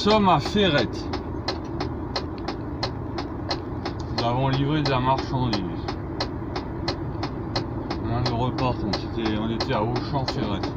sommes à Ferrette. Nous avons livré de la marchandise. Nous repartons. On était à Auchan Ferrette.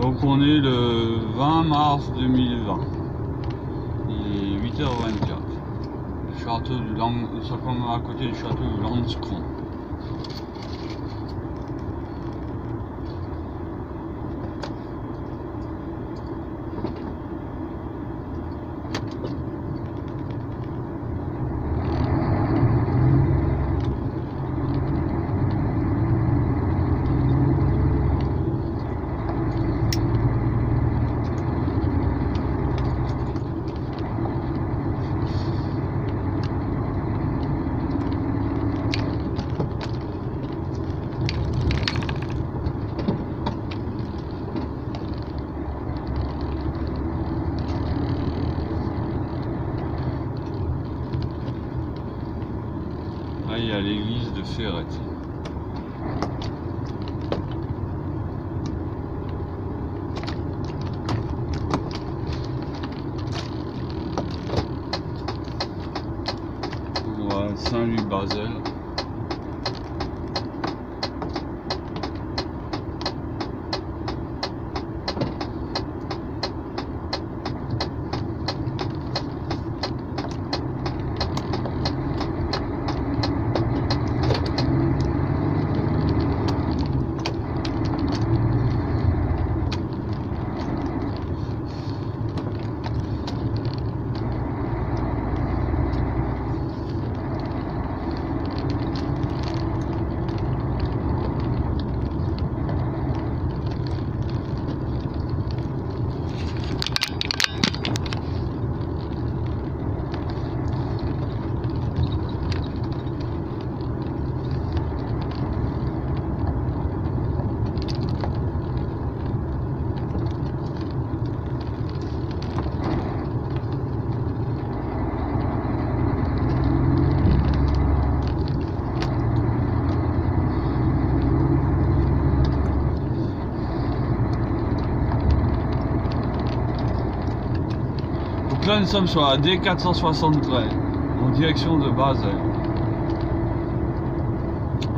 Donc on est le 20 mars 2020, il est 8h24, le château du nous sommes à côté du château du Landscron. Là, il y a l'église de Ferrette. Voilà, Saint-Louis-Basel. Donc là nous sommes sur la D473 en direction de Basel.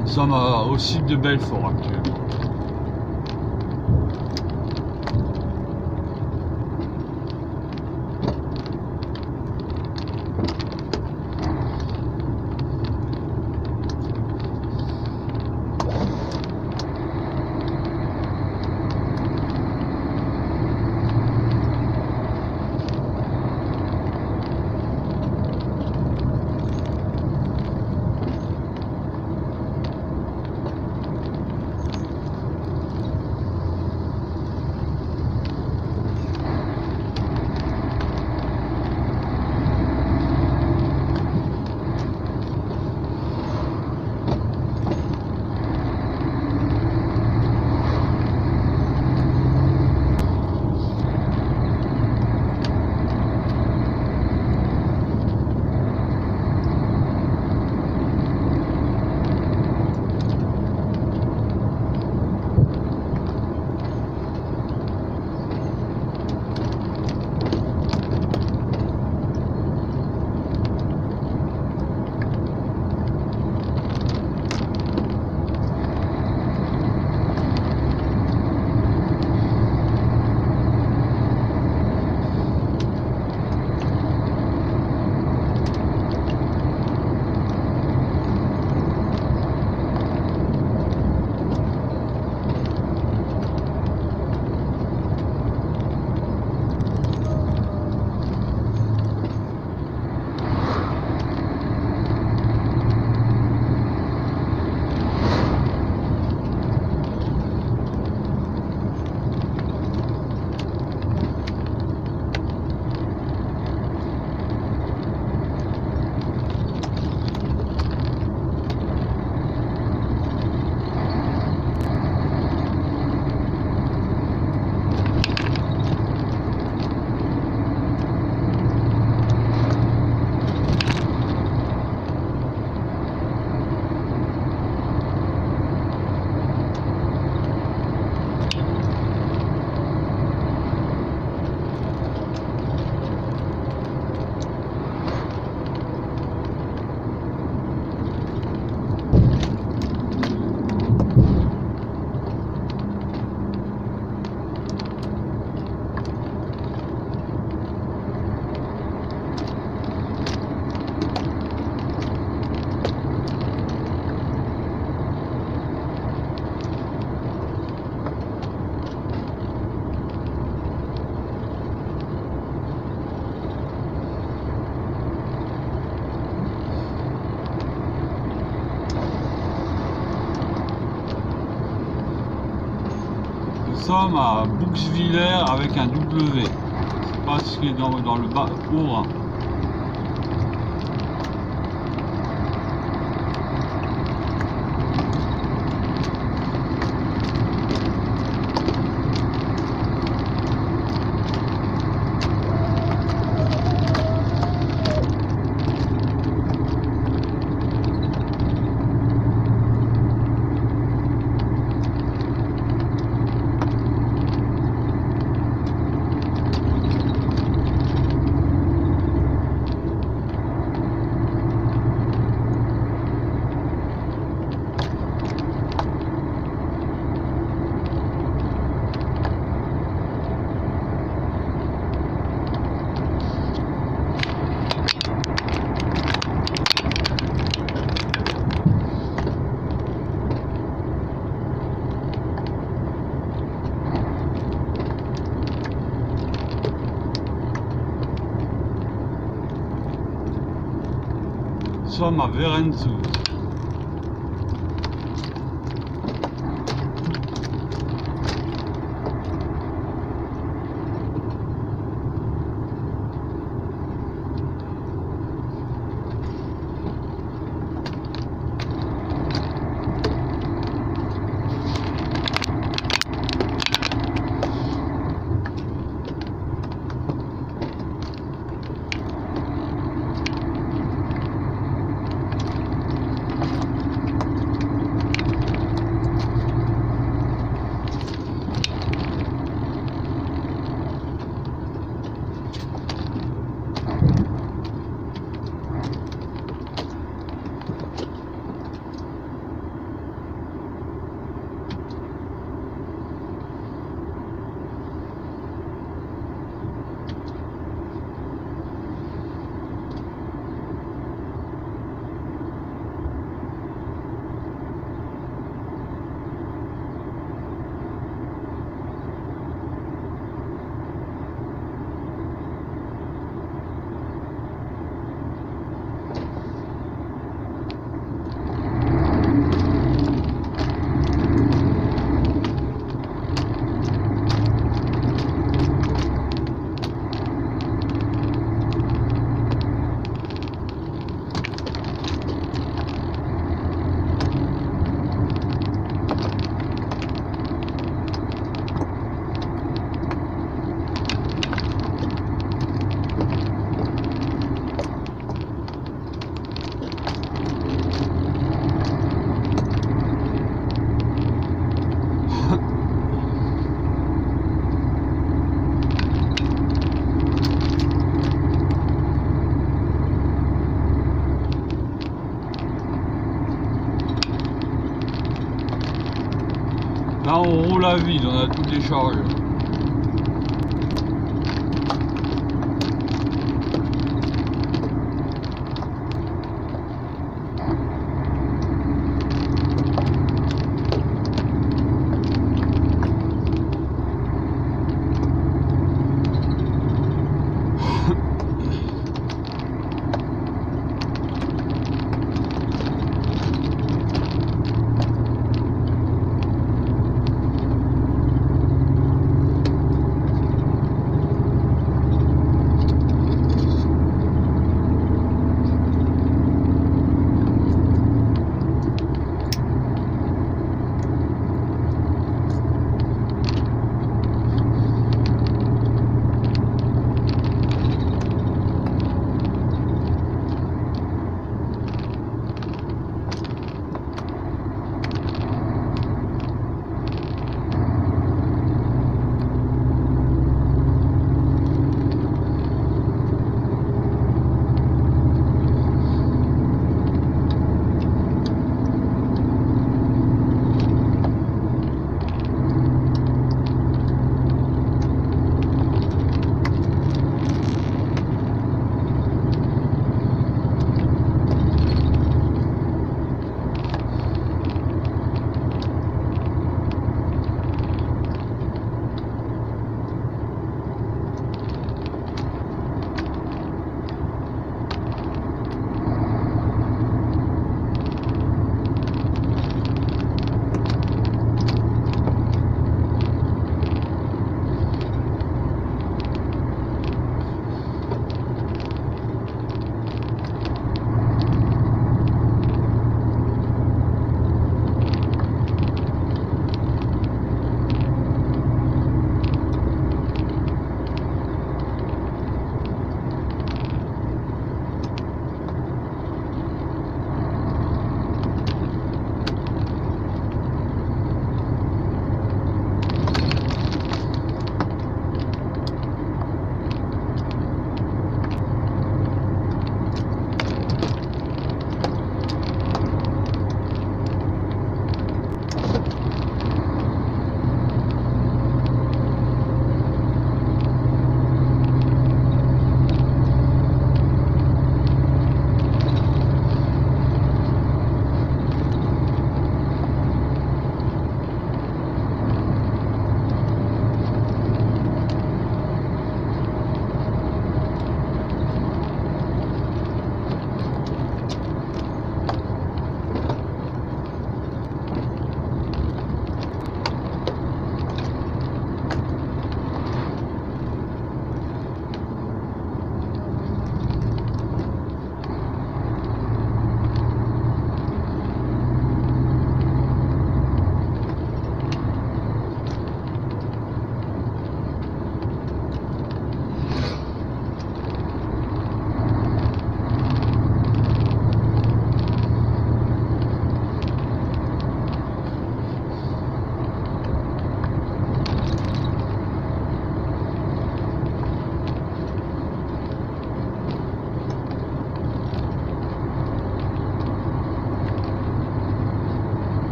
Nous sommes au site de Belfort actuellement. sommes à Bouxwiller avec un W. C'est pas ce qui est dans le bas haut. Nous sommes à Verenzhout. Là on roule à vide, on a tout déchargé.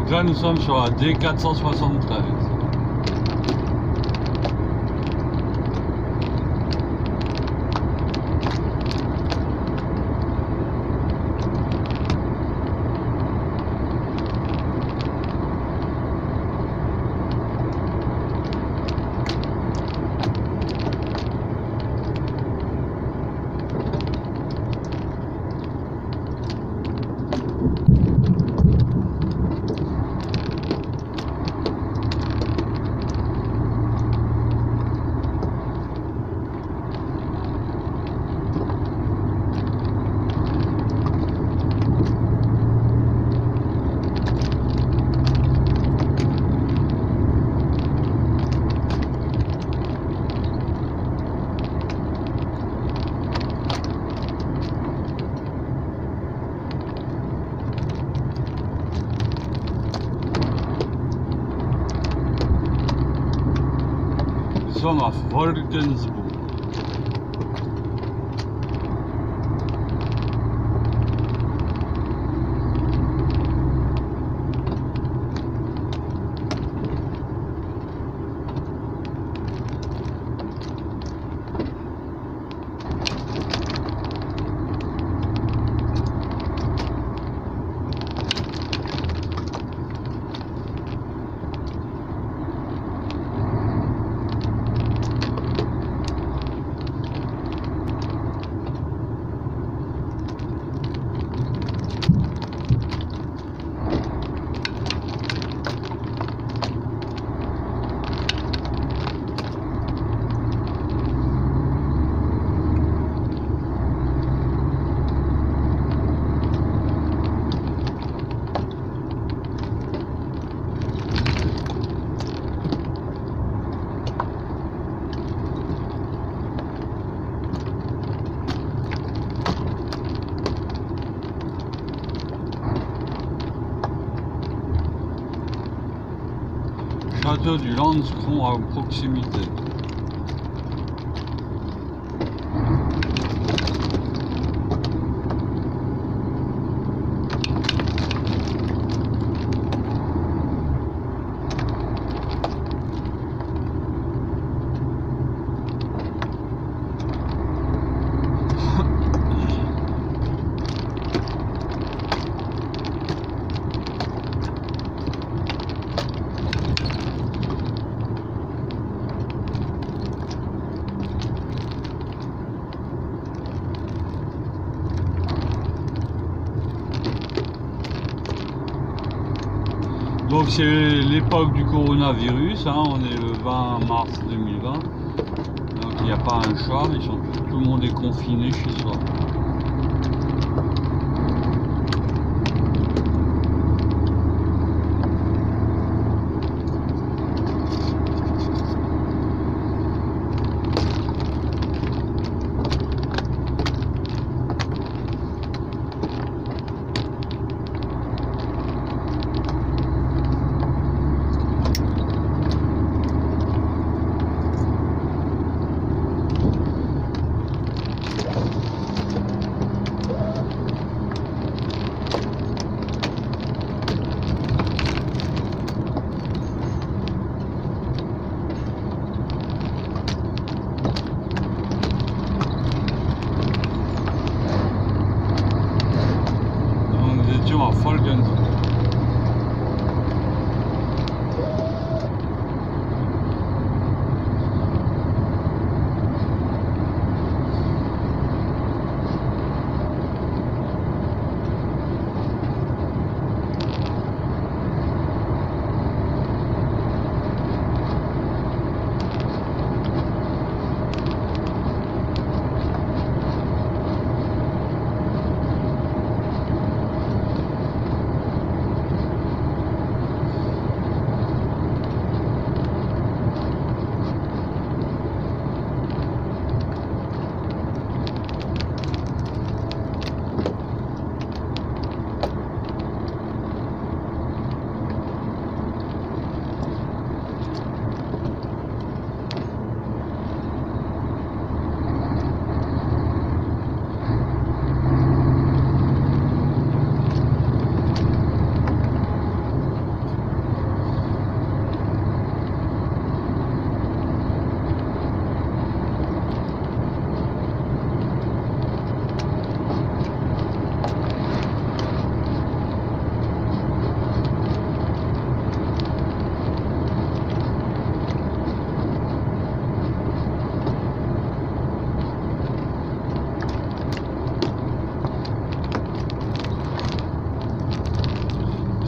Donc là nous sommes sur la D473. Nach Wolkensburg. Château du Landscron à proximité. Donc c'est l'époque du coronavirus, hein, on est le 20 mars 2020, donc il n'y a pas un chat, tout le monde est confiné chez soi. À Folgen.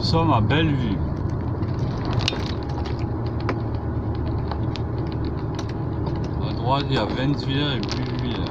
sommes à Bellevue. À droite, il y a Ventville et Buville.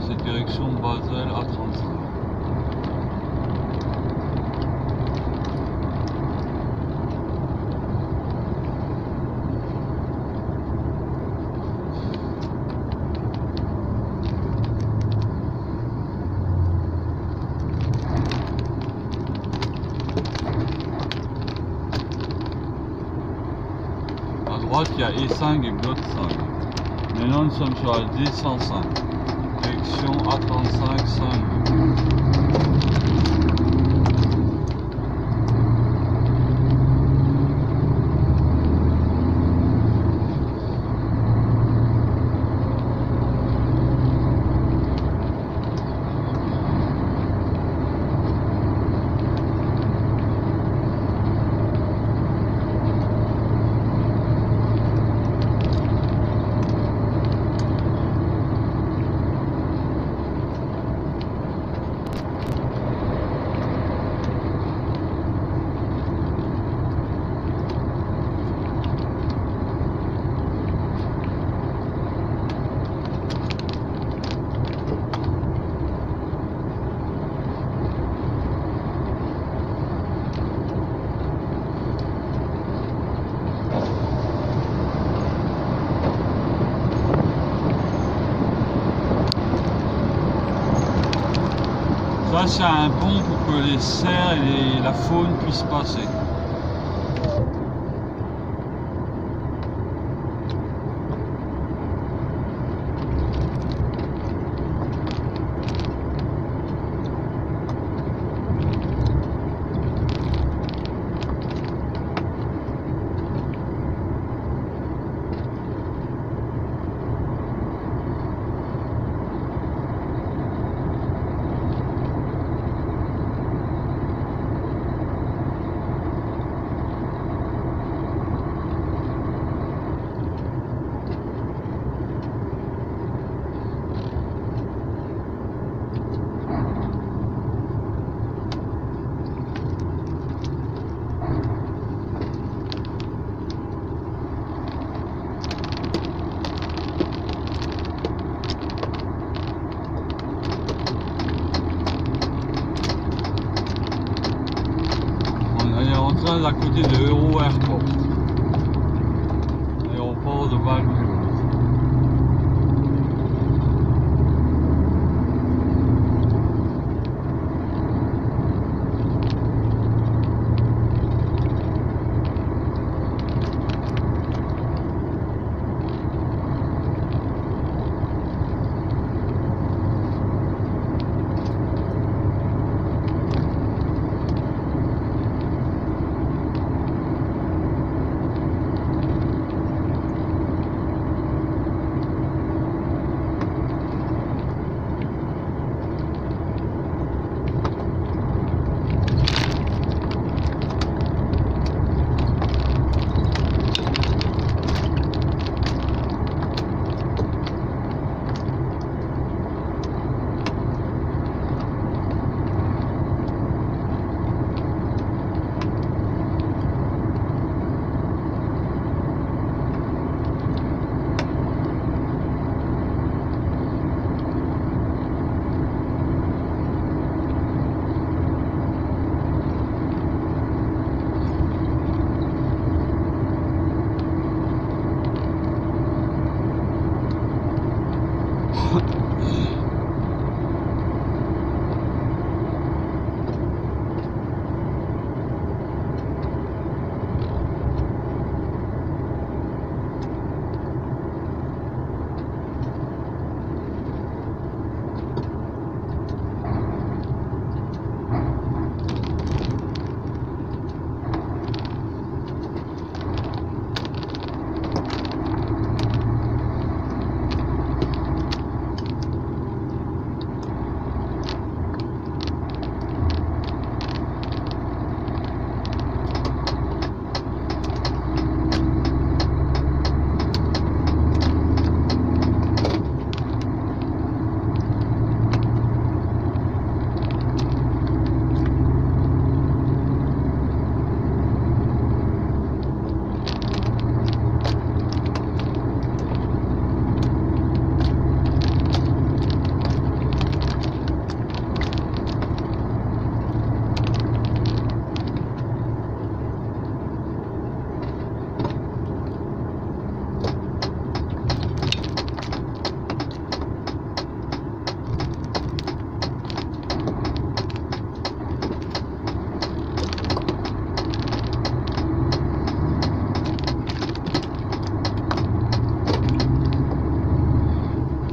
C'est direction Basel à 35. À droite, il y a E5 et Bloc 5. Maintenant, nous sommes sur la D105. Direction A35 Saint-Louis. Ça, c'est un pont pour que les cerfs et la faune puissent passer. pas à côté de Euro Airport, l'aéroport de Val-Mulhouse.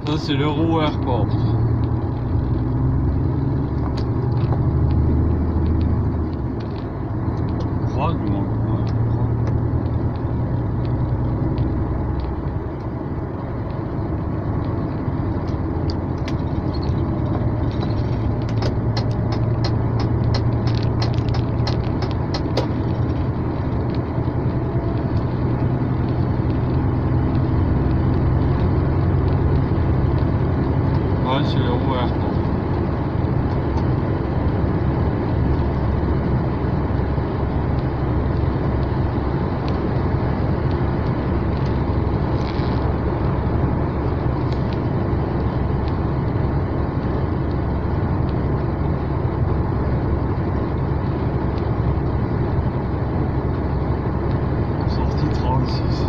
Ça c'est l'Euro Airport. Je crois, du moins. Ouais, je crois. Ouais, c'est l'Euro Airport. Sortie 36.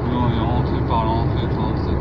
Nous on est rentré par l'entrée 37.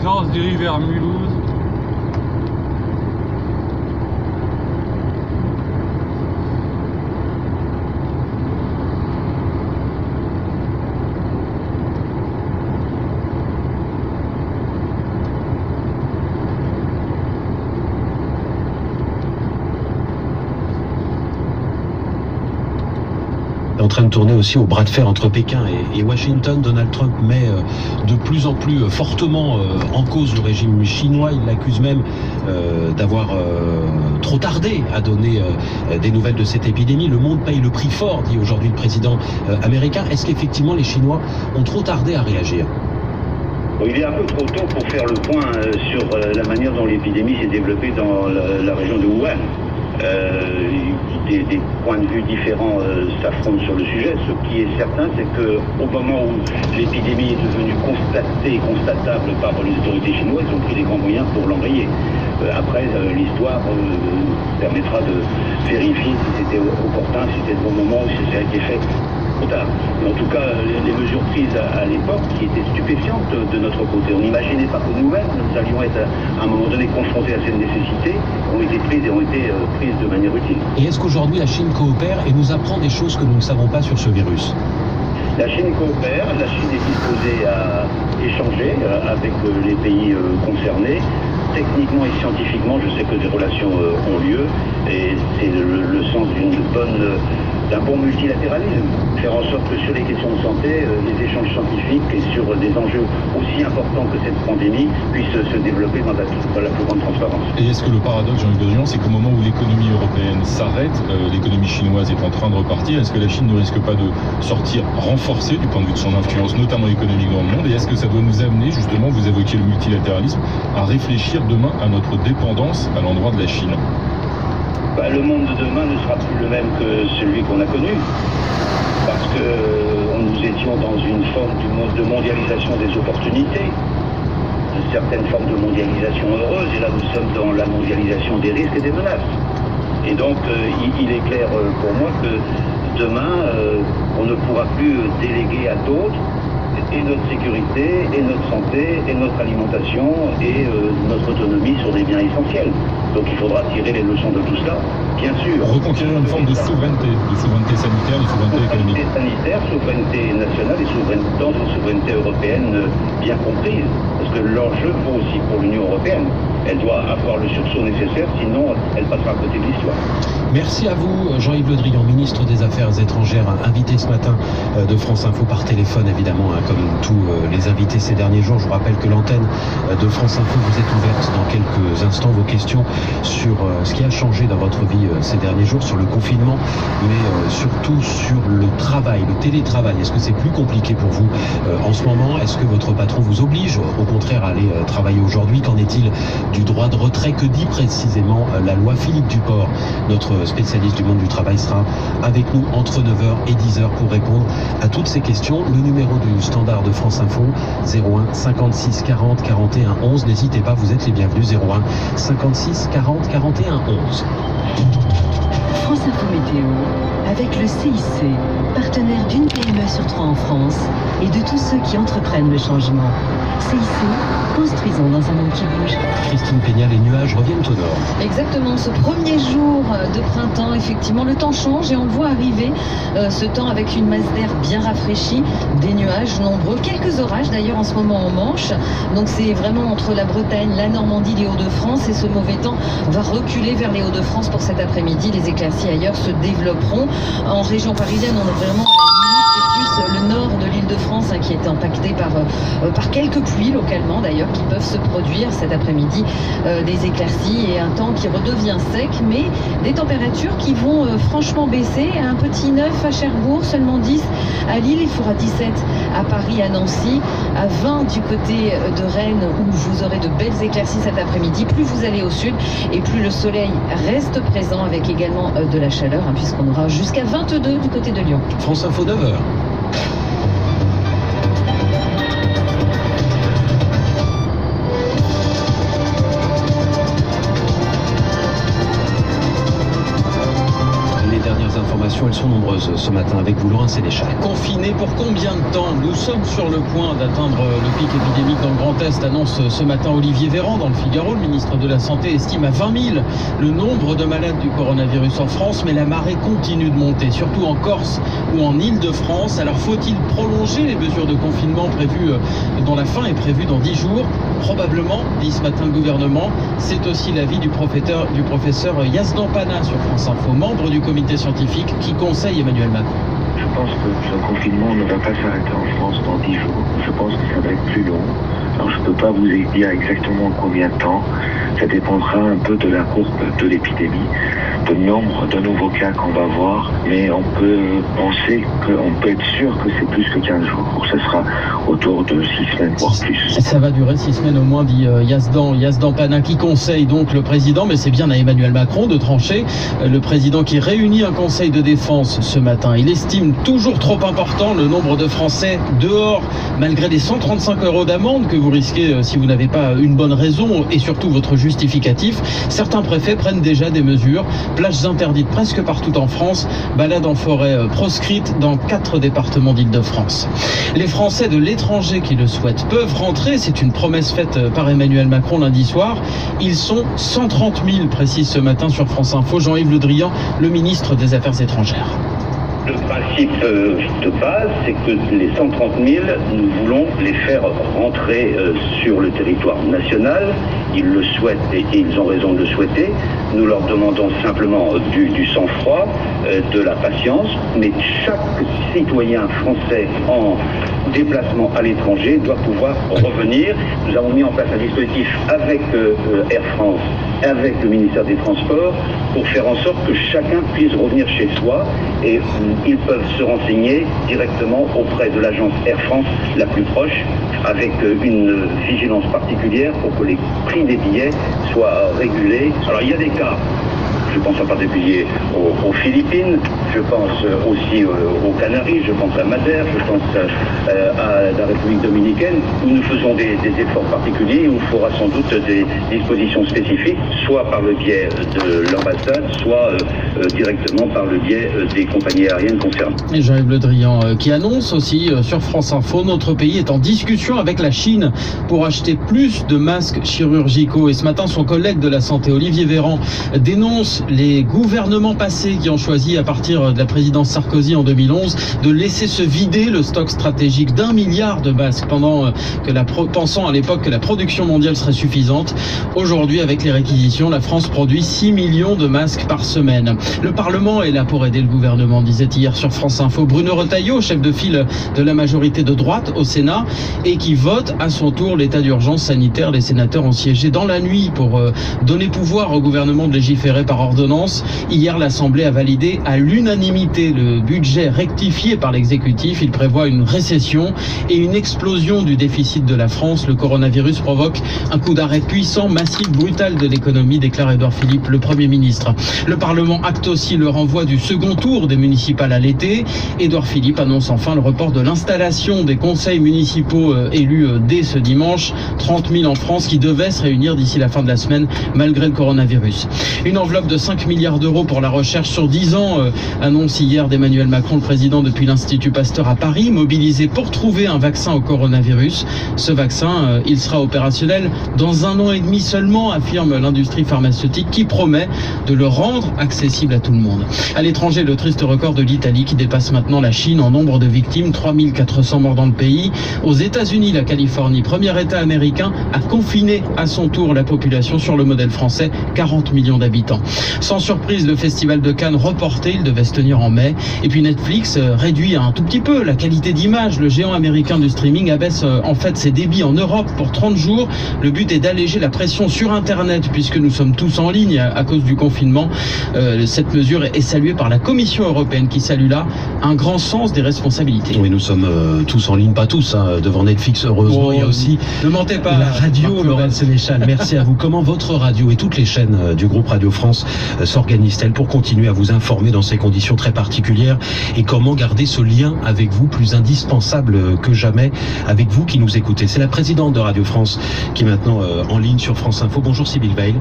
car on se dirige vers Mulhouse. En train de tourner aussi au bras de fer entre Pékin et Washington. Donald Trump met de plus en plus fortement en cause le régime chinois. Il l'accuse même d'avoir trop tardé à donner des nouvelles de cette épidémie. Le monde paye le prix fort, dit aujourd'hui le président américain. Est-ce qu'effectivement les Chinois ont trop tardé à réagir ? Il est un peu trop tôt pour faire le point sur la manière dont l'épidémie s'est développée dans la région de Wuhan. Des points de vue différents s'affrontent sur le sujet. Ce qui est certain, c'est qu'au moment où l'épidémie est devenue constatée et constatable par les autorités chinoises, ils ont pris des grands moyens pour l'enrayer. Après, l'histoire permettra de vérifier si c'était opportun, si c'était le bon moment ou si ça a été fait trop tard. Mais en tout cas, les mesures prises à l'époque, qui étaient stupéfiantes de notre côté, on n'imaginait pas que nous-mêmes, nous allions être à un moment donné confrontés à cette nécessité, ont été prises et ont été prises de manière utile. Et est-ce qu'aujourd'hui la Chine coopère et nous apprend des choses que nous ne savons pas sur ce virus ? La Chine coopère, la Chine est disposée à échanger avec les pays concernés. Techniquement et scientifiquement, je sais que des relations ont lieu et c'est le sens d'un bon multilatéralisme. Faire en sorte que sur les questions de santé, les échanges scientifiques et sur des enjeux aussi importants que cette pandémie puissent se développer dans la plus grande transparence. Et est-ce que le paradoxe, Jean-Yves Le Drian, c'est qu'au moment où l'économie européenne s'arrête, l'économie chinoise est en train de repartir, est-ce que la Chine ne risque pas de sortir renforcée du point de vue de son influence, notamment économique dans le monde? Et est-ce que ça doit nous amener, justement, vous évoquiez le multilatéralisme, à réfléchir demain à notre dépendance à l'endroit de la Chine? Le monde de demain ne sera plus le même que celui qu'on a connu, parce que nous étions dans une forme de mondialisation des opportunités, certaines formes de mondialisation heureuse, et là nous sommes dans la mondialisation des risques et des menaces. Et donc il est clair pour moi que demain on ne pourra plus déléguer à d'autres et notre sécurité, et notre santé, et notre alimentation, et notre autonomie sur des biens essentiels. Donc il faudra tirer les leçons de tout cela, bien sûr. Reconquérir une forme de souveraineté sanitaire, de souveraineté économique. Souveraineté sanitaire, souveraineté nationale et dans une souveraineté européenne bien comprise. Parce que l'enjeu vaut aussi pour l'Union européenne. Elle doit avoir le sursaut nécessaire, sinon elle passera à côté de l'histoire. Merci à vous, Jean-Yves Le Drian, ministre des Affaires étrangères, invité ce matin de France Info par téléphone, évidemment, comme tous les invités ces derniers jours. Je vous rappelle que l'antenne de France Info vous est ouverte dans quelques instants. Vos questions sur ce qui a changé dans votre vie ces derniers jours, sur le confinement, mais surtout sur le travail, le télétravail. Est-ce que c'est plus compliqué pour vous en ce moment? Est-ce que votre patron vous oblige, au contraire, à aller travailler aujourd'hui? Qu'en est-il du droit de retrait? Que dit précisément la loi? Philippe Duport, notre spécialiste du monde du travail, sera avec nous entre 9h et 10h pour répondre à toutes ces questions. Le numéro du standard de France Info, 01 56 40 41 11. N'hésitez pas, vous êtes les bienvenus. 01 56 40 41 11. France Info Météo, avec le CIC, partenaire d'une PME sur 3 en France, et de tous ceux qui entreprennent le changement. CIC, construisons dans un monde qui bouge. Christine Pénial, les nuages reviennent au nord. Exactement, ce premier jour de printemps, effectivement, le temps change et on le voit arriver, ce temps avec une masse d'air bien rafraîchie, des nuages nombreux, quelques orages d'ailleurs en ce moment en Manche. Donc c'est vraiment entre la Bretagne, la Normandie, les Hauts-de-France, et ce mauvais temps va reculer vers les Hauts-de-France pour cet après-midi. Les éclaircies ailleurs se développeront. En région parisienne, on est vraiment le nord de l'Île-de-France qui est impacté par quelques pluies localement d'ailleurs qui peuvent se produire cet après-midi, des éclaircies et un temps qui redevient sec, mais des températures qui vont franchement baisser. Un petit 9 à Cherbourg, seulement 10 à Lille, il fera 17 à Paris, à Nancy, à 20 du côté de Rennes où vous aurez de belles éclaircies cet après-midi. Plus vous allez au sud et plus le soleil reste présent avec également de la chaleur puisqu'on aura jusqu'à 22 du côté de Lyon. France Info 9h. questions, elles sont nombreuses ce matin avec vous, Laurent Sénéchal. Confiné pour combien de temps? Nous sommes sur le point d'atteindre le pic épidémique dans le Grand Est, annonce ce matin Olivier Véran dans le Figaro. Le ministre de la Santé estime à 20 000 le nombre de malades du coronavirus en France, mais la marée continue de monter, surtout en Corse ou en Île-de-France. Alors faut-il prolonger les mesures de confinement prévues, dont la fin est prévue dans 10 jours? Probablement, dit ce matin le gouvernement. C'est aussi l'avis du professeur Yazdan Pana sur France Info, membre du comité scientifique qui conseille Emmanuel Macron. Je pense que ce confinement ne va pas s'arrêter en France dans 10 jours. Je pense que ça va être plus long. Alors je ne peux pas vous dire exactement combien de temps. Ça dépendra un peu de la courbe de l'épidémie, du nombre de nouveaux cas qu'on va voir. Mais on peut penser, on peut être sûr que c'est plus que 15 jours. Ça sera autour de 6 semaines, voire plus. Ça va durer 6 semaines au moins, dit Yazdan Pana, qui conseille donc le président, mais c'est bien à Emmanuel Macron de trancher. Le président qui réunit un conseil de défense ce matin. Il estime toujours trop important le nombre de Français dehors, malgré les 135 € d'amende que vous risquez si vous n'avez pas une bonne raison et surtout votre justificatif. Certains préfets prennent déjà des mesures. Plages interdites presque partout en France, balades en forêt proscrites dans 4 départements d'Île-de-France. Les Français de l'étranger qui le souhaitent peuvent rentrer, c'est une promesse faite par Emmanuel Macron lundi soir. Ils sont 130 000, précise ce matin sur France Info Jean-Yves Le Drian, le ministre des Affaires étrangères. Le principe de base, c'est que les 130 000, nous voulons les faire rentrer sur le territoire national. Ils le souhaitent et ils ont raison de le souhaiter. Nous leur demandons simplement du sang-froid, de la patience, mais chaque citoyen français en déplacement à l'étranger doit pouvoir revenir. Nous avons mis en place un dispositif avec Air France, avec le ministère des Transports, pour faire en sorte que chacun puisse revenir chez soi et ils peuvent se renseigner directement auprès de l'agence Air France la plus proche, avec une vigilance particulière pour que les prix des billets soient régulés. Alors il y a des cas, je pense en particulier aux Philippines, je pense aussi aux Canaries, je pense à Madère, je pense à la République dominicaine, où nous faisons des efforts particuliers, où il faudra sans doute des dispositions spécifiques, soit par le biais de l'ambassade, soit directement par le biais des compagnies aériennes concernées. Et Jean-Yves Le Drian qui annonce aussi sur France Info, notre pays est en discussion avec la Chine pour acheter plus de masques chirurgicaux. Et ce matin, son collègue de la Santé, Olivier Véran, dénonce les gouvernements passés qui ont choisi à partir de la présidence Sarkozy en 2011 de laisser se vider le stock stratégique d'1 milliard de masques pensant à l'époque que la production mondiale serait suffisante. Aujourd'hui, avec les réquisitions, la France produit 6 millions de masques par semaine. Le Parlement est là pour aider le gouvernement, disait hier sur France Info Bruno Retailleau, chef de file de la majorité de droite au Sénat, et qui vote à son tour l'état d'urgence sanitaire. Les sénateurs ont siégé dans la nuit pour donner pouvoir au gouvernement de légiférer par ordonnance. Hier, l'Assemblée a validé à l'unanimité le budget rectifié par l'exécutif. Il prévoit une récession et une explosion du déficit de la France. Le coronavirus provoque un coup d'arrêt puissant, massif, brutal de l'économie, déclare Édouard Philippe, le Premier ministre. Le Parlement acte aussi le renvoi du second tour des municipales à l'été. Édouard Philippe annonce enfin le report de l'installation des conseils municipaux élus dès ce dimanche. 30 000 en France qui devaient se réunir d'ici la fin de la semaine malgré le coronavirus. Une enveloppe de 5 milliards d'euros pour la recherche sur 10 ans, annonce hier d'Emmanuel Macron, le président depuis l'Institut Pasteur à Paris, mobilisé pour trouver un vaccin au coronavirus. Ce vaccin, il sera opérationnel dans 1 an et demi seulement, affirme l'industrie pharmaceutique qui promet de le rendre accessible à tout le monde. À l'étranger, le triste record de l'Italie qui dépasse maintenant la Chine en nombre de victimes, 3400 morts dans le pays. Aux États-Unis, la Californie, premier État américain, a confiné à son tour la population sur le modèle français, 40 millions d'habitants. Sans surprise, le festival de Cannes reporté, il devait se tenir en mai. Et puis Netflix réduit un tout petit peu la qualité d'image. Le géant américain du streaming abaisse en fait ses débits en Europe pour 30 jours. Le but est d'alléger la pression sur Internet puisque nous sommes tous en ligne à cause du confinement. Cette mesure est saluée par la Commission européenne qui salue là un grand sens des responsabilités. Oui, nous sommes tous en ligne, pas tous, devant Netflix, heureusement. Oh, il y a aussi ne mentez pas, la radio, Laurent Sénéchal. Merci à vous. Comment votre radio et toutes les chaînes du groupe Radio France s'organisent-elles pour continuer à vous informer dans ces conditions très particulières, et comment garder ce lien avec vous plus indispensable que jamais, avec vous qui nous écoutez? C'est la présidente de Radio France qui est maintenant en ligne sur France Info. Bonjour Sybille Veil.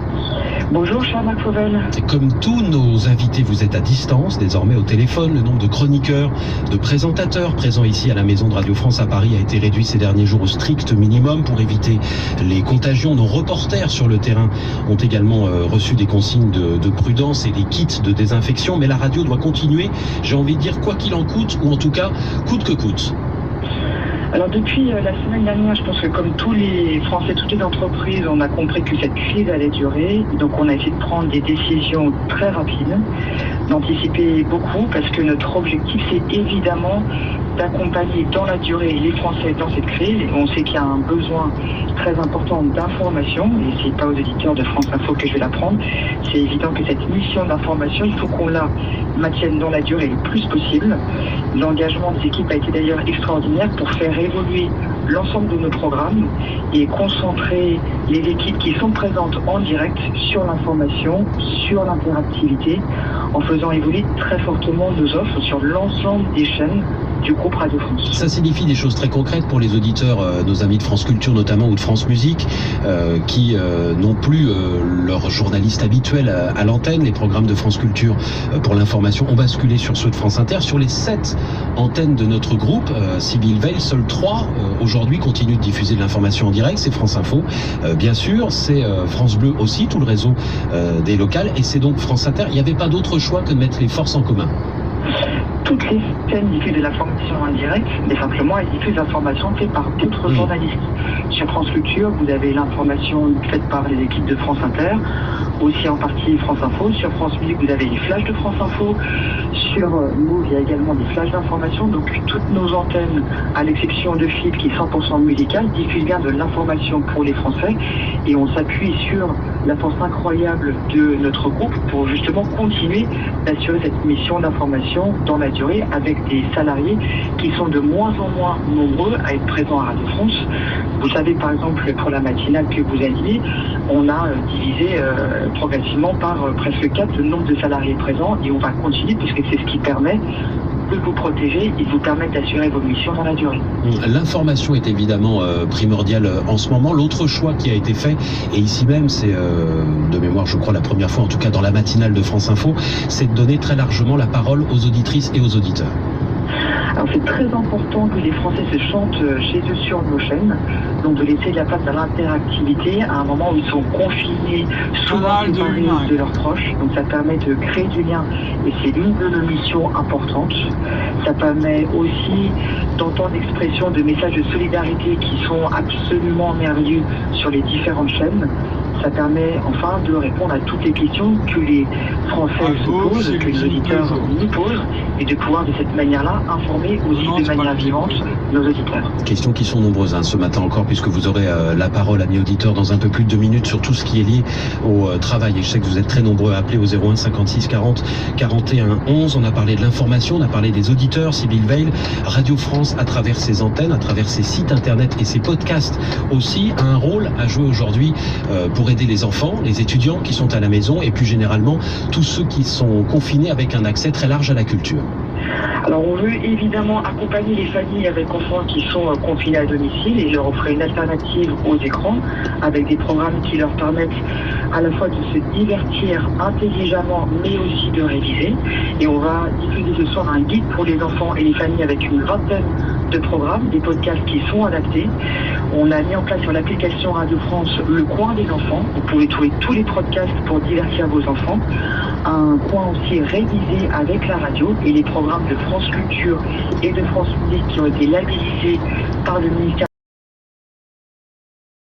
Bonjour, cher Marc Fauvel. Et comme tous nos invités, vous êtes à distance, désormais au téléphone. Le nombre de chroniqueurs, de présentateurs présents ici à la Maison de Radio France à Paris a été réduit ces derniers jours au strict minimum pour éviter les contagions. Nos reporters sur le terrain ont également reçu des consignes de prudence et des kits de désinfection. Mais la radio doit continuer, j'ai envie de dire, quoi qu'il en coûte, ou en tout cas, coûte que coûte. Alors depuis la semaine dernière, je pense que comme tous les Français, toutes les entreprises, on a compris que cette crise allait durer. Donc on a essayé de prendre des décisions très rapides, d'anticiper beaucoup, parce que notre objectif, c'est évidemment d'accompagner dans la durée les Français dans cette crise. On sait qu'il y a un besoin très important d'information, et c'est pas aux éditeurs de France Info que je vais la prendre. C'est évident que cette mission d'information, il faut qu'on la maintienne dans la durée le plus possible. L'engagement des équipes a été d'ailleurs extraordinaire pour faire évoluer l'ensemble de nos programmes et concentrer les équipes qui sont présentes en direct sur l'information, sur l'interactivité, en faisant évoluer très fortement nos offres sur l'ensemble des chaînes du groupe Radio France. Ça signifie des choses très concrètes pour les auditeurs, nos amis de France Culture notamment, ou de France Musique, qui n'ont plus leurs journalistes habituels à l'antenne. Les programmes de France Culture pour l'information ont basculé sur ceux de France Inter. Sur les 7 antennes de notre groupe, Sybille Veil, seules 3 aujourd'hui continuent de diffuser de l'information en direct. C'est France Info, bien sûr, c'est France Bleu aussi, tout le réseau des locales, et c'est donc France Inter. Il n'y avait pas d'autre choix que de mettre les forces en commun. Toutes les chaînes diffusent de l'information en direct, mais simplement elles diffusent l'information faite par d'autres journalistes. Sur France Culture, vous avez l'information faite par les équipes de France Inter, aussi en partie France Info. Sur France Musique, vous avez les flashs de France Info. Sur Move, il y a également des flashs d'information. Donc toutes nos antennes, à l'exception de FIP qui est 100% musicale, diffusent bien de l'information pour les Français. Et on s'appuie sur la force incroyable de notre groupe pour justement continuer d'assurer cette mission d'information dans la durée avec des salariés qui sont de moins en moins nombreux à être présents à Radio France. Vous savez par exemple pour la matinale que vous animez, on a divisé progressivement par presque 4 le nombre de salariés présents et on va continuer puisque c'est ce qui permet de vous protéger et de vous permettre d'assurer vos missions dans la durée. L'information est évidemment primordiale en ce moment. L'autre choix qui a été fait, et ici même, c'est de mémoire, je crois, la première fois, en tout cas dans la matinale de France Info, c'est de donner très largement la parole aux auditrices et aux auditeurs. Alors c'est très important que les Français se chantent chez eux sur nos chaînes, donc de laisser de la place à l'interactivité à un moment où ils sont confinés, souvent séparés de leurs proches, donc ça permet de créer du lien et c'est l'une de nos missions importantes. Ça permet aussi d'entendre l'expression de messages de solidarité qui sont absolument merveilleux sur les différentes chaînes. Ça permet enfin de répondre à toutes les questions que les Français se posent, que les auditeurs nous posent, et de pouvoir de cette manière-là informer aussi de manière vivante nos auditeurs. Questions qui sont nombreuses ce matin encore, puisque vous aurez la parole, amis auditeurs, dans un peu plus de 2 minutes sur tout ce qui est lié au travail. Et je sais que vous êtes très nombreux à appeler au 01 56 40 41 11. On a parlé de l'information, on a parlé des auditeurs. Sybille Veil, Radio France, à travers ses antennes, à travers ses sites internet et ses podcasts aussi, a un rôle à jouer aujourd'hui pour aider les enfants, les étudiants qui sont à la maison et plus généralement tous ceux qui sont confinés avec un accès très large à la culture. Alors on veut évidemment accompagner les familles avec enfants qui sont confinés à domicile et leur offrir une alternative aux écrans avec des programmes qui leur permettent à la fois de se divertir intelligemment mais aussi de réviser. Et on va diffuser ce soir un guide pour les enfants et les familles avec une 20aine de programmes, des podcasts qui sont adaptés. On a mis en place sur l'application Radio France le coin des enfants. Vous pouvez trouver tous les podcasts pour divertir vos enfants. Un coin aussi révisé avec la radio et les programmes de France Culture et de France Musique qui ont été labellisés par le ministère